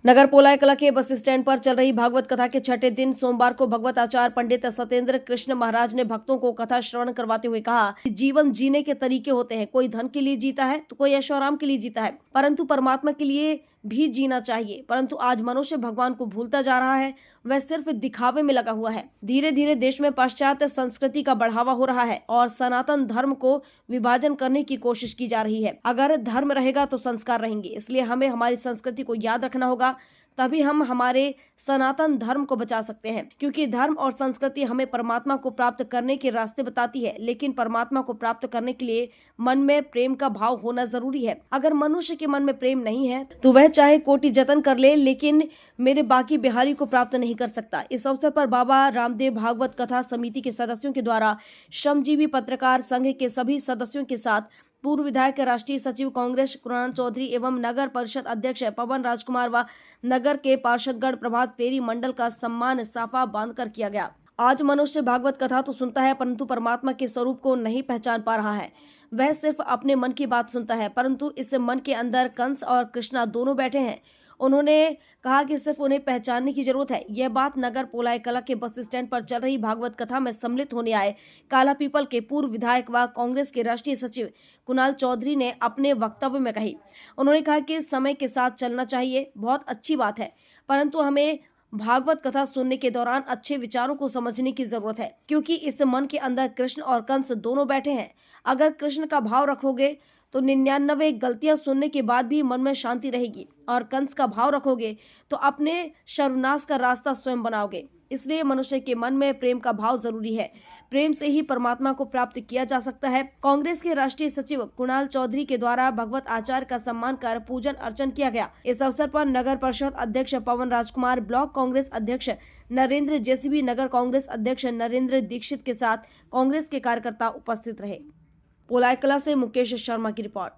नगर पोलाय कला के bus stand पर चल रही भागवत कथा के छठे दिन सोमवार को भगवत आचार्य पंडित सत्येंद्र कृष्ण महाराज ने भक्तों को कथा श्रवण करवाते हुए कहा कि जीवन जीने के तरीके होते हैं। कोई धन के लिए जीता है तो कोई ऐशोआराम के लिए जीता है, परंतु परमात्मा के लिए भी जीना चाहिए। परंतु आज मनुष्य भगवान को भूलता जा रहा है, वह सिर्फ दिखावे में लगा हुआ है। धीरे धीरे देश में पाश्चात्य संस्कृति का बढ़ावा हो रहा है और सनातन धर्म को विभाजन करने की कोशिश की जा रही है। अगर धर्म रहेगा तो संस्कार रहेंगे, इसलिए हमें हमारी संस्कृति को याद रखना होगा, तभी हम हमारे सनातन धर्म को बचा सकते हैं। क्योंकि धर्म और संस्कृति हमें परमात्मा को प्राप्त करने के रास्ते बताती है, लेकिन परमात्मा को प्राप्त करने के लिए मन में प्रेम का भाव होना जरूरी है। अगर मनुष्य के मन में प्रेम नहीं है तो वह चाहे कोटि जतन कर ले, लेकिन मेरे बाकी बिहारी को प्राप्त नहीं कर सकता। इस अवसर पर बाबा रामदेव भागवत कथा समिति के सदस्यों के द्वारा श्रमजीवी पत्रकार संघ के सभी सदस्यों के साथ पूर्व विधायक, राष्ट्रीय सचिव कांग्रेस कुणाल चौधरी एवं नगर परिषद अध्यक्ष पवन राजकुमार व नगर के पार्षदगण प्रभात फेरी मंडल का सम्मान साफा बांधकर किया गया। आज मनुष्य भागवत कथा तो सुनता है, परंतु परमात्मा के स्वरूप को नहीं पहचान पा रहा है। वह सिर्फ अपने मन की बात सुनता है, परंतु इस मन के अंदर कंस और कृष्णा दोनों बैठे हैं। उन्होंने कहा कि सिर्फ उन्हें पहचानने की जरूरत है। यह बात नगर पोलाय कला के बस स्टैंड पर चल रही भागवत कथा में सम्मिलित होने आए काला पीपल के पूर्व विधायक व कांग्रेस के राष्ट्रीय सचिव कुणाल चौधरी ने अपने वक्तव्य में कही। उन्होंने कहा कि समय के साथ चलना चाहिए, बहुत अच्छी बात है, परंतु हमें भागवत कथा सुनने के दौरान अच्छे विचारों को समझने की जरूरत है, क्योंकि इस मन के अंदर कृष्ण और कंस दोनों बैठे हैं। अगर कृष्ण का भाव रखोगे तो 99 गलतियां सुनने के बाद भी मन में शांति रहेगी, और कंस का भाव रखोगे तो अपने सर्वनाश का रास्ता स्वयं बनाओगे। इसलिए मनुष्य के मन में प्रेम का भाव जरूरी है। प्रेम से ही परमात्मा को प्राप्त किया जा सकता है। कांग्रेस के राष्ट्रीय सचिव कुणाल चौधरी के द्वारा भगवत आचार्य का सम्मान कर पूजन अर्चन किया गया। इस अवसर पर नगर परिषद अध्यक्ष पवन राजकुमार, ब्लॉक कांग्रेस अध्यक्ष नरेंद्र जेसीबी, नगर कांग्रेस अध्यक्ष नरेंद्र दीक्षित के साथ कांग्रेस के कार्यकर्ता उपस्थित रहे। पोलाय कला से मुकेश शर्मा की रिपोर्ट।